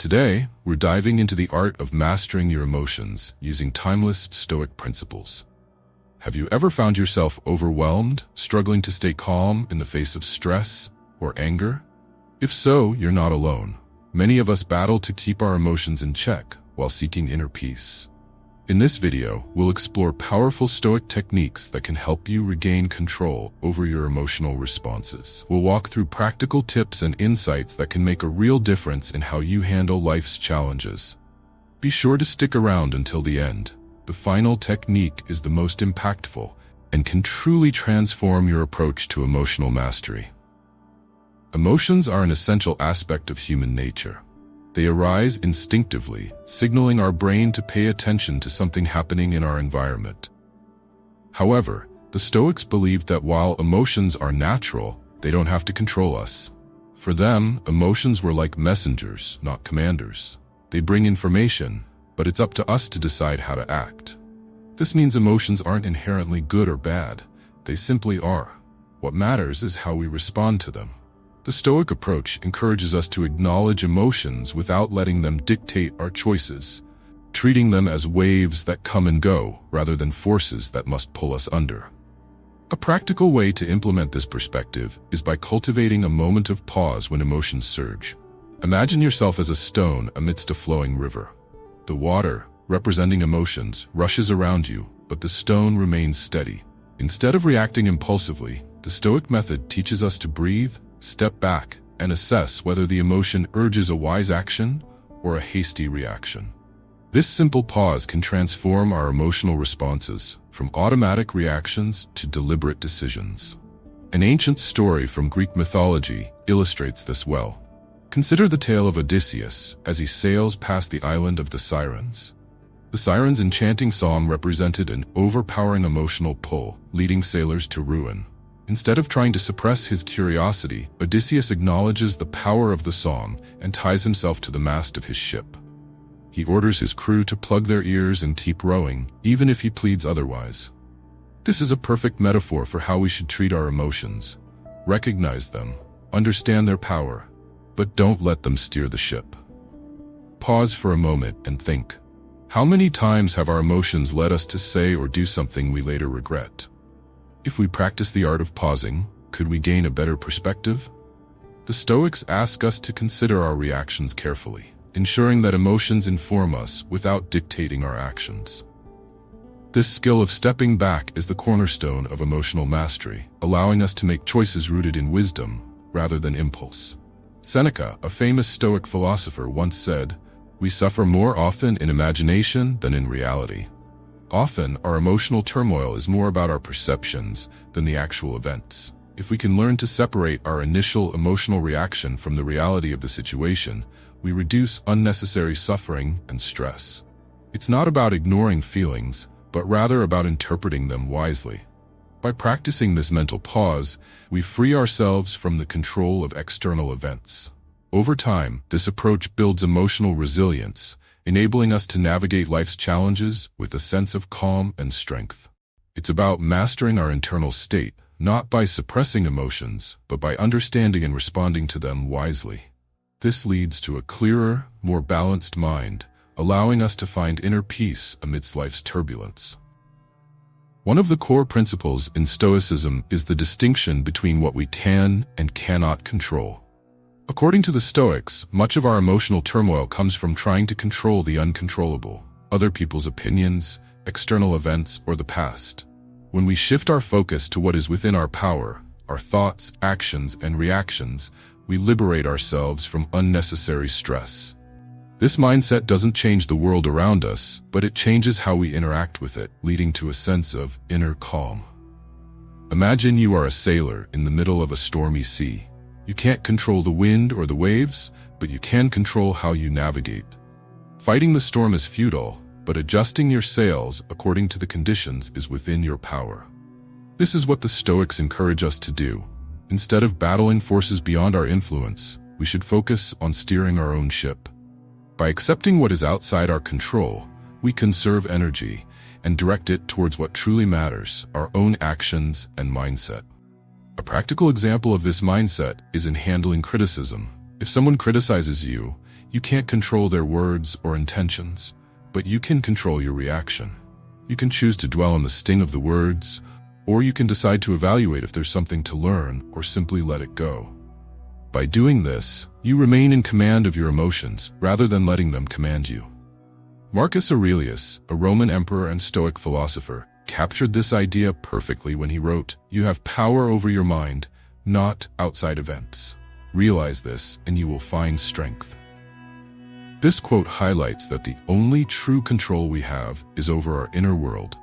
Today, we're diving into the art of mastering your emotions using timeless Stoic principles. Have you ever found yourself overwhelmed, struggling to stay calm in the face of stress or anger? If so, you're not alone. Many of us battle to keep our emotions in check while seeking inner peace. In this video, we'll explore powerful Stoic techniques that can help you regain control over your emotional responses. We'll walk through practical tips and insights that can make a real difference in how you handle life's challenges. Be sure to stick around until the end. The final technique is the most impactful and can truly transform your approach to emotional mastery. Emotions are an essential aspect of human nature. They arise instinctively, signaling our brain to pay attention to something happening in our environment. However, the Stoics believed that while emotions are natural, they don't have to control us. For them, emotions were like messengers, not commanders. They bring information, but it's up to us to decide how to act. This means emotions aren't inherently good or bad. They simply are. What matters is how we respond to them. The Stoic approach encourages us to acknowledge emotions without letting them dictate our choices, treating them as waves that come and go rather than forces that must pull us under. A practical way to implement this perspective is by cultivating a moment of pause when emotions surge. Imagine yourself as a stone amidst a flowing river. The water, representing emotions, rushes around you, but the stone remains steady. Instead of reacting impulsively, the Stoic method teaches us to breathe, step back, and assess whether the emotion urges a wise action or a hasty reaction. This simple pause can transform our emotional responses from automatic reactions to deliberate decisions. An ancient story from Greek mythology illustrates this well. Consider the tale of Odysseus as he sails past the island of the Sirens. The Sirens' enchanting song represented an overpowering emotional pull, leading sailors to ruin. Instead of trying to suppress his curiosity, Odysseus acknowledges the power of the song and ties himself to the mast of his ship. He orders his crew to plug their ears and keep rowing, even if he pleads otherwise. This is a perfect metaphor for how we should treat our emotions. Recognize them, understand their power, but don't let them steer the ship. Pause for a moment and think. How many times have our emotions led us to say or do something we later regret? If we practice the art of pausing, could we gain a better perspective? The Stoics ask us to consider our reactions carefully, ensuring that emotions inform us without dictating our actions. This skill of stepping back is the cornerstone of emotional mastery, allowing us to make choices rooted in wisdom rather than impulse. Seneca, a famous Stoic philosopher, once said, "We suffer more often in imagination than in reality." Often, our emotional turmoil is more about our perceptions than the actual events. If we can learn to separate our initial emotional reaction from the reality of the situation, we reduce unnecessary suffering and stress. It's not about ignoring feelings, but rather about interpreting them wisely. By practicing this mental pause, we free ourselves from the control of external events. Over time, this approach builds emotional resilience, enabling us to navigate life's challenges with a sense of calm and strength. It's about mastering our internal state, not by suppressing emotions, but by understanding and responding to them wisely. This leads to a clearer, more balanced mind, allowing us to find inner peace amidst life's turbulence. One of the core principles in Stoicism is the distinction between what we can and cannot control. According to the Stoics, much of our emotional turmoil comes from trying to control the uncontrollable, other people's opinions, external events, or the past. When we shift our focus to what is within our power, our thoughts, actions, and reactions, we liberate ourselves from unnecessary stress. This mindset doesn't change the world around us, but it changes how we interact with it, leading to a sense of inner calm. Imagine you are a sailor in the middle of a stormy sea. You can't control the wind or the waves, but you can control how you navigate. Fighting the storm is futile, but adjusting your sails according to the conditions is within your power. This is what the Stoics encourage us to do. Instead of battling forces beyond our influence, we should focus on steering our own ship. By accepting what is outside our control, we conserve energy and direct it towards what truly matters, our own actions and mindset. A practical example of this mindset is in handling criticism. If someone criticizes you, You can't control their words or intentions, but you can control your reaction. You can choose to dwell on the sting of the words, or you can decide to evaluate if there's something to learn or simply let it go. By doing this, you remain in command of your emotions rather than letting them command you. Marcus Aurelius, a Roman emperor and Stoic philosopher, captured this idea perfectly when he wrote, "You have power over your mind, not outside events. Realize this and you will find strength." This quote highlights that the only true control we have is over our inner world,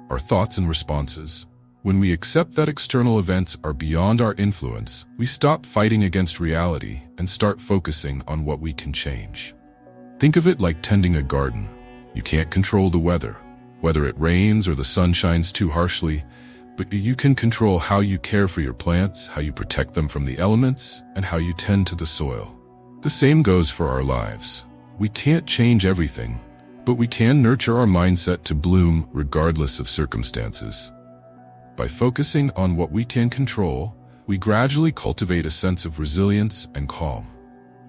our thoughts and responses. When we accept that external events are beyond our influence, we stop fighting against reality and start focusing on what we can change. Think of it like tending a garden. You can't control the weather, whether it rains or the sun shines too harshly, but you can control how you care for your plants, how you protect them from the elements, and how you tend to the soil. The same goes for our lives. We can't change everything, but we can nurture our mindset to bloom regardless of circumstances. By focusing on what we can control, we gradually cultivate a sense of resilience and calm.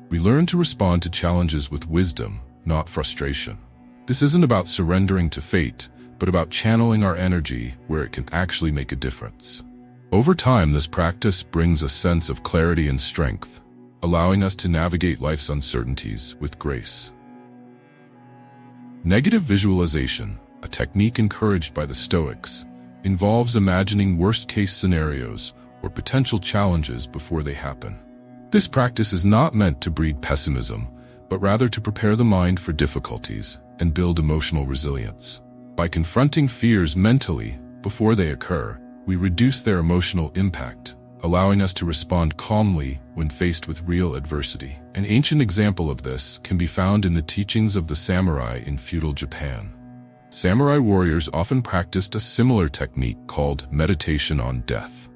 We learn to respond to challenges with wisdom, not frustration. This isn't about surrendering to fate, but about channeling our energy where it can actually make a difference. Over time, this practice brings a sense of clarity and strength, allowing us to navigate life's uncertainties with grace. Negative visualization, a technique encouraged by the Stoics, involves imagining worst-case scenarios or potential challenges before they happen. This practice is not meant to breed pessimism, but rather to prepare the mind for difficulties and build emotional resilience. By confronting fears mentally before they occur, we reduce their emotional impact, allowing us to respond calmly when faced with real adversity. An ancient example of this can be found in the teachings of the samurai in feudal Japan. Samurai warriors often practiced a similar technique called meditation on death.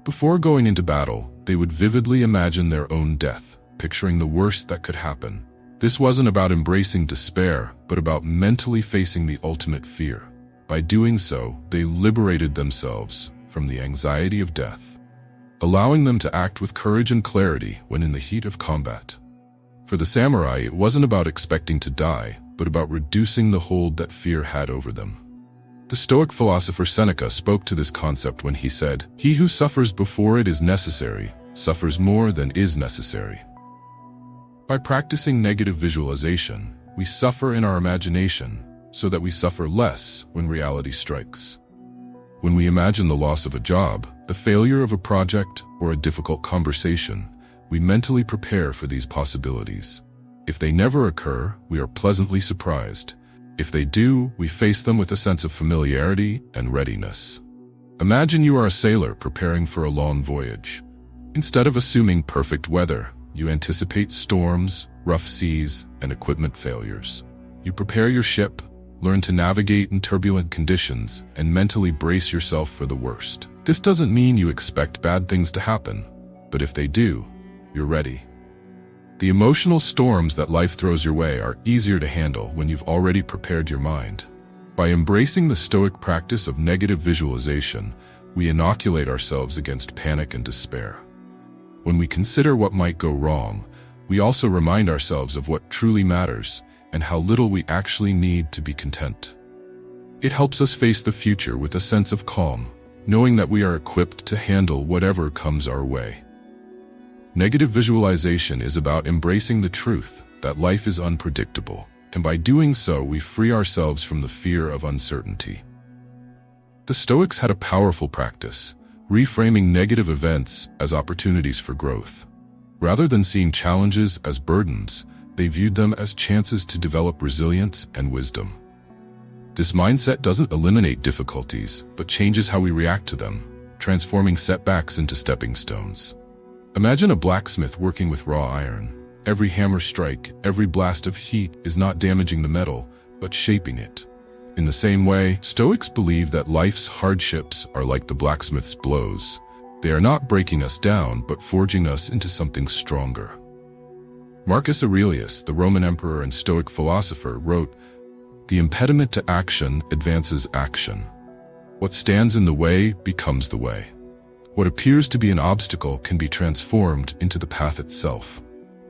Before going into battle, they would vividly imagine their own death, picturing the worst that could happen. This wasn't about embracing despair, but about mentally facing the ultimate fear. By doing so, they liberated themselves from the anxiety of death, allowing them to act with courage and clarity when in the heat of combat. For the samurai, it wasn't about expecting to die, but about reducing the hold that fear had over them. The Stoic philosopher Seneca spoke to this concept when he said, "He who suffers before it is necessary, suffers more than is necessary." By practicing negative visualization, we suffer in our imagination so that we suffer less when reality strikes. When we imagine the loss of a job, the failure of a project, or a difficult conversation, we mentally prepare for these possibilities. If they never occur, we are pleasantly surprised. If they do, we face them with a sense of familiarity and readiness. Imagine you are a sailor preparing for a long voyage. Instead of assuming perfect weather, you anticipate storms, rough seas, and equipment failures. You prepare your ship, learn to navigate in turbulent conditions, and mentally brace yourself for the worst. This doesn't mean you expect bad things to happen, but if they do, you're ready. The emotional storms that life throws your way are easier to handle when you've already prepared your mind. By embracing the Stoic practice of negative visualization, we inoculate ourselves against panic and despair. When we consider what might go wrong, we also remind ourselves of what truly matters and how little we actually need to be content. It helps us face the future with a sense of calm, knowing that we are equipped to handle whatever comes our way. Negative visualization is about embracing the truth that life is unpredictable, and by doing so, we free ourselves from the fear of uncertainty. The Stoics had a powerful practice, reframing negative events as opportunities for growth. Rather than seeing challenges as burdens, they viewed them as chances to develop resilience and wisdom. This mindset doesn't eliminate difficulties, but changes how we react to them, transforming setbacks into stepping stones. Imagine a blacksmith working with raw iron. Every hammer strike, every blast of heat is not damaging the metal, but shaping it. In the same way, Stoics believe that life's hardships are like the blacksmith's blows. They are not breaking us down, but forging us into something stronger. Marcus Aurelius, the Roman emperor and Stoic philosopher, wrote, "The impediment to action advances action. What stands in the way becomes the way. What appears to be an obstacle can be transformed into the path itself."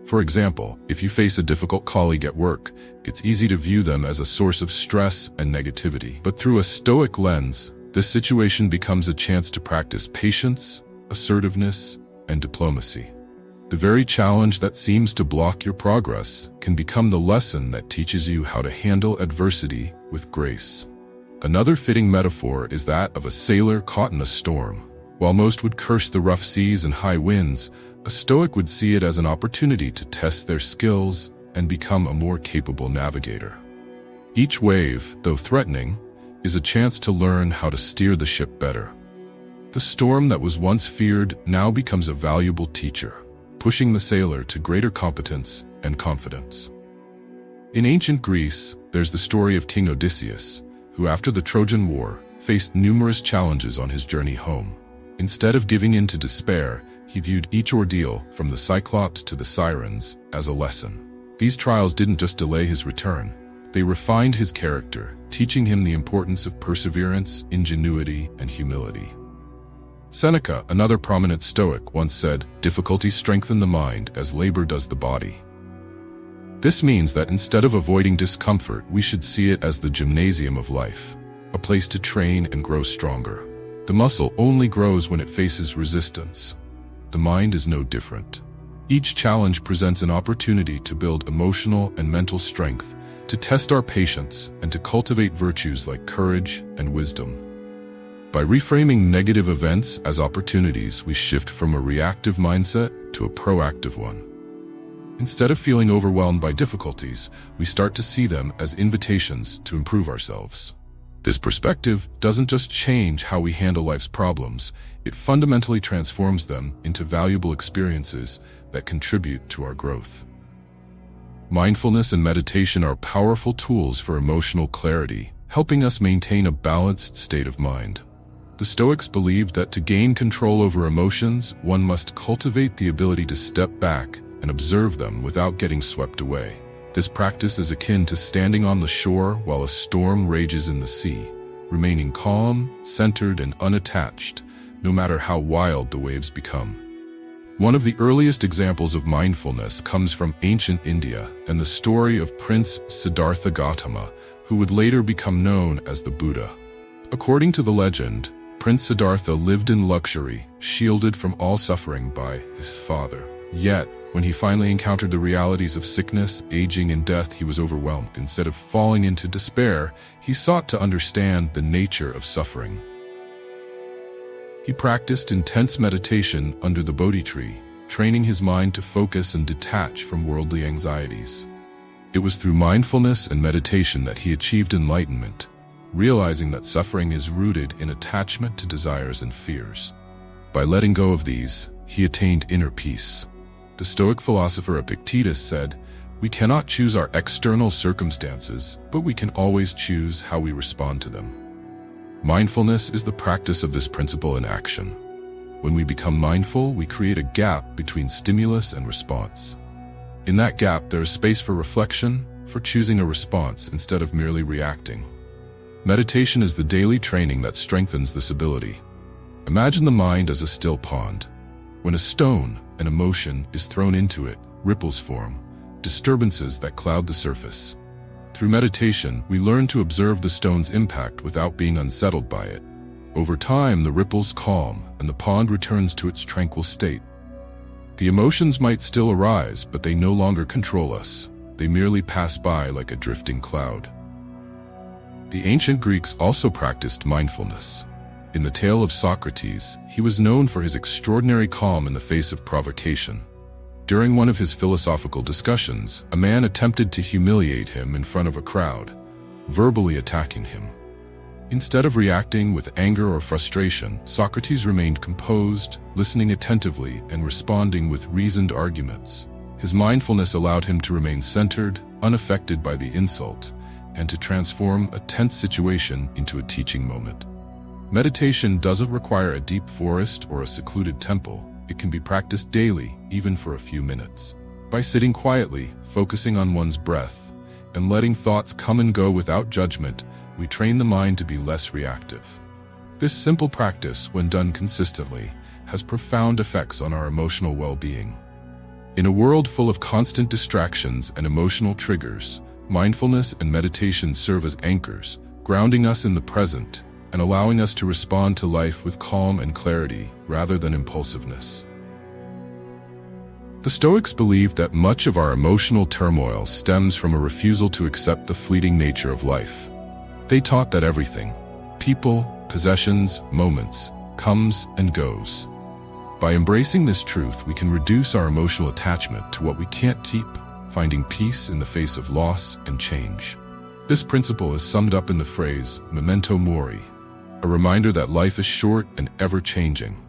For example, if you face a difficult colleague at work, it's easy to view them as a source of stress and negativity. But through a Stoic lens, this situation becomes a chance to practice patience, assertiveness, and diplomacy. The very challenge that seems to block your progress can become the lesson that teaches you how to handle adversity with grace. Another fitting metaphor is that of a sailor caught in a storm. While most would curse the rough seas and high winds, a Stoic would see it as an opportunity to test their skills and become a more capable navigator. Each wave, though threatening, is a chance to learn how to steer the ship better. The storm that was once feared now becomes a valuable teacher, pushing the sailor to greater competence and confidence. In ancient Greece, there's the story of King Odysseus, who after the Trojan War faced numerous challenges on his journey home. Instead of giving in to despair, he viewed each ordeal, from the Cyclops to the Sirens, as a lesson. These trials didn't just delay his return, they refined his character, teaching him the importance of perseverance, ingenuity, and humility. Seneca, another prominent Stoic, once said, "Difficulties strengthen the mind as labor does the body." This means that instead of avoiding discomfort, we should see it as the gymnasium of life, a place to train and grow stronger. The muscle only grows when it faces resistance. The mind is no different. Each challenge presents an opportunity to build emotional and mental strength, to test our patience, and to cultivate virtues like courage and wisdom. By reframing negative events as opportunities, we shift from a reactive mindset to a proactive one. Instead of feeling overwhelmed by difficulties, we start to see them as invitations to improve ourselves. This perspective doesn't just change how we handle life's problems, it fundamentally transforms them into valuable experiences that contribute to our growth. Mindfulness and meditation are powerful tools for emotional clarity, helping us maintain a balanced state of mind. The Stoics believed that to gain control over emotions, one must cultivate the ability to step back and observe them without getting swept away. This practice is akin to standing on the shore while a storm rages in the sea, remaining calm, centered, and unattached, no matter how wild the waves become. One of the earliest examples of mindfulness comes from ancient India and the story of Prince Siddhartha Gautama, who would later become known as the Buddha. According to the legend, Prince Siddhartha lived in luxury, shielded from all suffering by his father. Yet, when he finally encountered the realities of sickness, aging, and death, he was overwhelmed. Instead of falling into despair, he sought to understand the nature of suffering. He practiced intense meditation under the Bodhi tree, training his mind to focus and detach from worldly anxieties. It was through mindfulness and meditation that he achieved enlightenment, realizing that suffering is rooted in attachment to desires and fears. By letting go of these, he attained inner peace. The Stoic philosopher Epictetus said, "We cannot choose our external circumstances, but we can always choose how we respond to them." Mindfulness is the practice of this principle in action. When we become mindful, we create a gap between stimulus and response. In that gap, there is space for reflection, for choosing a response instead of merely reacting. Meditation is the daily training that strengthens this ability. Imagine the mind as a still pond. When a stone, an emotion, is thrown into it, ripples form, disturbances that cloud the surface. Through meditation, we learn to observe the stone's impact without being unsettled by it. Over time, the ripples calm, and the pond returns to its tranquil state. The emotions might still arise, but they no longer control us. They merely pass by like a drifting cloud. The ancient Greeks also practiced mindfulness. In the tale of Socrates, he was known for his extraordinary calm in the face of provocation. During one of his philosophical discussions, a man attempted to humiliate him in front of a crowd, verbally attacking him. Instead of reacting with anger or frustration, Socrates remained composed, listening attentively and responding with reasoned arguments. His mindfulness allowed him to remain centered, unaffected by the insult, and to transform a tense situation into a teaching moment. Meditation doesn't require a deep forest or a secluded temple. It can be practiced daily, even for a few minutes. By sitting quietly, focusing on one's breath, and letting thoughts come and go without judgment, we train the mind to be less reactive. This simple practice, when done consistently, has profound effects on our emotional well-being. In a world full of constant distractions and emotional triggers, mindfulness and meditation serve as anchors, grounding us in the present and allowing us to respond to life with calm and clarity rather than impulsiveness. The Stoics believed that much of our emotional turmoil stems from a refusal to accept the fleeting nature of life. They taught that everything, people, possessions, moments, comes and goes. By embracing this truth, we can reduce our emotional attachment to what we can't keep, finding peace in the face of loss and change. This principle is summed up in the phrase, memento mori, a reminder that life is short and ever-changing.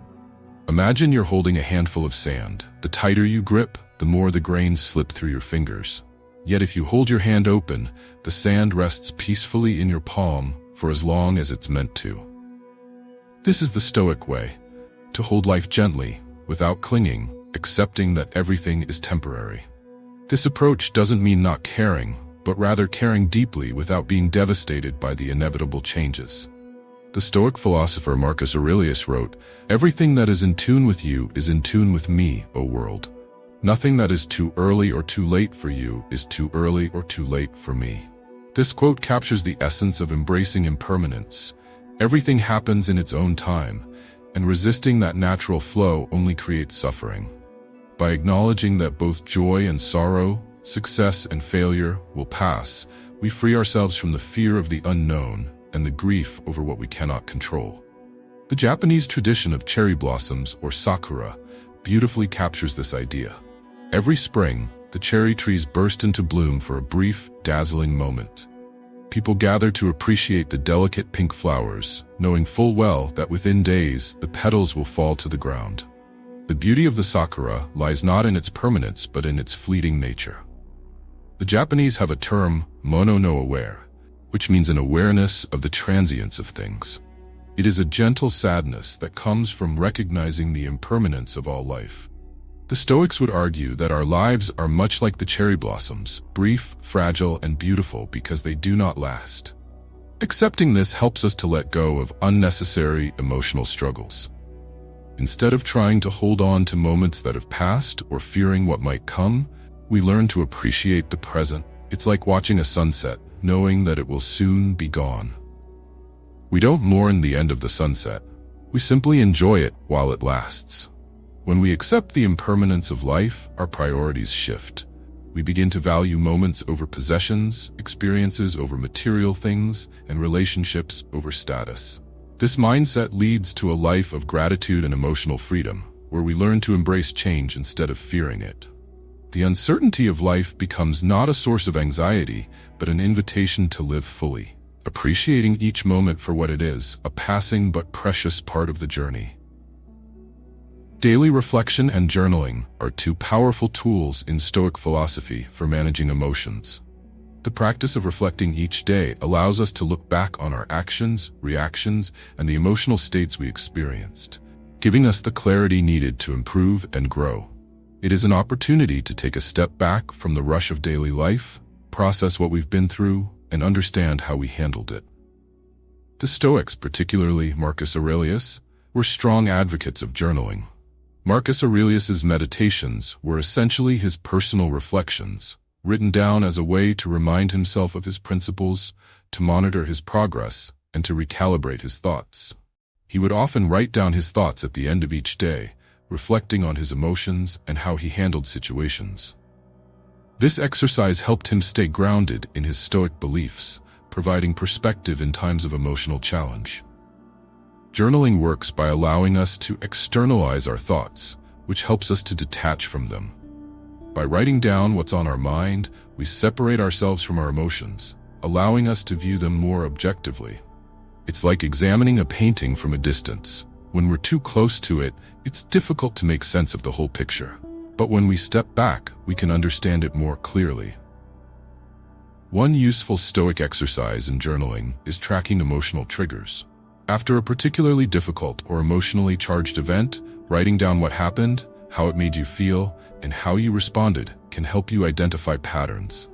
Imagine you're holding a handful of sand. The tighter you grip, the more the grains slip through your fingers. Yet if you hold your hand open, the sand rests peacefully in your palm for as long as it's meant to. This is the Stoic way, to hold life gently, without clinging, accepting that everything is temporary. This approach doesn't mean not caring, but rather caring deeply without being devastated by the inevitable changes. The Stoic philosopher Marcus Aurelius wrote, "Everything that is in tune with you is in tune with me, O world. Nothing that is too early or too late for you is too early or too late for me." This quote captures the essence of embracing impermanence. Everything happens in its own time, and resisting that natural flow only creates suffering. By acknowledging that both joy and sorrow, success and failure will pass, we free ourselves from the fear of the unknown and the grief over what we cannot control. The Japanese tradition of cherry blossoms, or sakura, beautifully captures this idea. Every spring, the cherry trees burst into bloom for a brief, dazzling moment. People gather to appreciate the delicate pink flowers, knowing full well that within days, the petals will fall to the ground. The beauty of the sakura lies not in its permanence but in its fleeting nature. The Japanese have a term, mono no aware, which means an awareness of the transience of things. It is a gentle sadness that comes from recognizing the impermanence of all life. The Stoics would argue that our lives are much like the cherry blossoms, brief, fragile, and beautiful because they do not last. Accepting this helps us to let go of unnecessary emotional struggles. Instead of trying to hold on to moments that have passed or fearing what might come, we learn to appreciate the present. It's like watching a sunset, knowing that it will soon be gone. We don't mourn the end of the sunset. We simply enjoy it while it lasts. When we accept the impermanence of life, our priorities shift. We begin to value moments over possessions, experiences over material things, and relationships over status. This mindset leads to a life of gratitude and emotional freedom, where we learn to embrace change instead of fearing it. The uncertainty of life becomes not a source of anxiety, but an invitation to live fully, appreciating each moment for what it is, a passing but precious part of the journey. Daily reflection and journaling are two powerful tools in Stoic philosophy for managing emotions. The practice of reflecting each day allows us to look back on our actions, reactions, and the emotional states we experienced, giving us the clarity needed to improve and grow. It is an opportunity to take a step back from the rush of daily life, process what we've been through, and understand how we handled it. The Stoics, particularly Marcus Aurelius, were strong advocates of journaling. Marcus Aurelius's meditations were essentially his personal reflections, written down as a way to remind himself of his principles, to monitor his progress, and to recalibrate his thoughts. He would often write down his thoughts at the end of each day, reflecting on his emotions and how he handled situations. This exercise helped him stay grounded in his Stoic beliefs, providing perspective in times of emotional challenge. Journaling works by allowing us to externalize our thoughts, which helps us to detach from them. By writing down what's on our mind, we separate ourselves from our emotions, allowing us to view them more objectively. It's like examining a painting from a distance. When we're too close to it, it's difficult to make sense of the whole picture. But when we step back, we can understand it more clearly. One useful Stoic exercise in journaling is tracking emotional triggers. After a particularly difficult or emotionally charged event, writing down what happened, how it made you feel, and how you responded can help you identify patterns.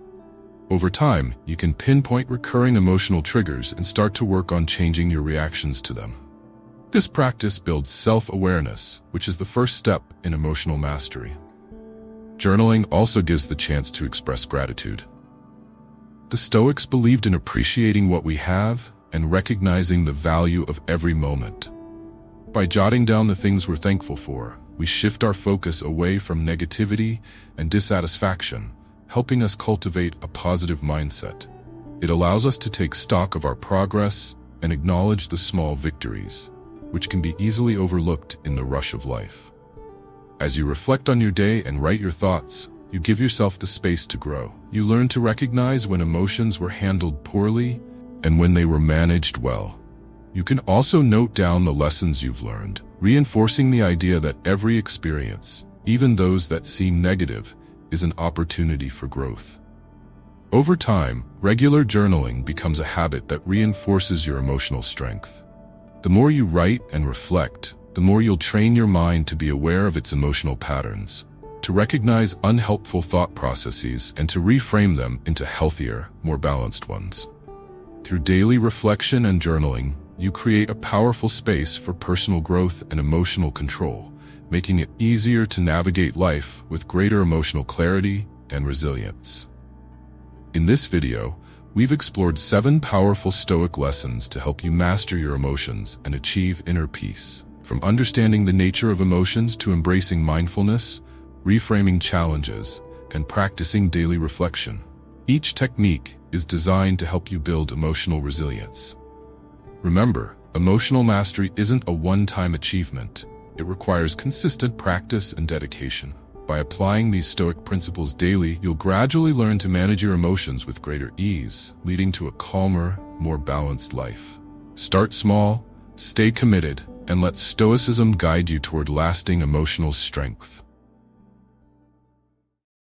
Over time, you can pinpoint recurring emotional triggers and start to work on changing your reactions to them. This practice builds self-awareness, which is the first step in emotional mastery. Journaling also gives the chance to express gratitude. The Stoics believed in appreciating what we have and recognizing the value of every moment. By jotting down the things we're thankful for, we shift our focus away from negativity and dissatisfaction, helping us cultivate a positive mindset. It allows us to take stock of our progress and acknowledge the small victories, which can be easily overlooked in the rush of life. As you reflect on your day and write your thoughts, you give yourself the space to grow. You learn to recognize when emotions were handled poorly and when they were managed well. You can also note down the lessons you've learned, reinforcing the idea that every experience, even those that seem negative, is an opportunity for growth. Over time, regular journaling becomes a habit that reinforces your emotional strength. The more you write and reflect, the more you'll train your mind to be aware of its emotional patterns, to recognize unhelpful thought processes and to reframe them into healthier, more balanced ones. Through daily reflection and journaling, you create a powerful space for personal growth and emotional control, making it easier to navigate life with greater emotional clarity and resilience. In this video, we've explored 7 powerful Stoic lessons to help you master your emotions and achieve inner peace. From understanding the nature of emotions to embracing mindfulness, reframing challenges, and practicing daily reflection. Each technique is designed to help you build emotional resilience. Remember, emotional mastery isn't a one-time achievement. It requires consistent practice and dedication. By applying these Stoic principles daily, you'll gradually learn to manage your emotions with greater ease, leading to a calmer, more balanced life. Start small, stay committed, and let Stoicism guide you toward lasting emotional strength.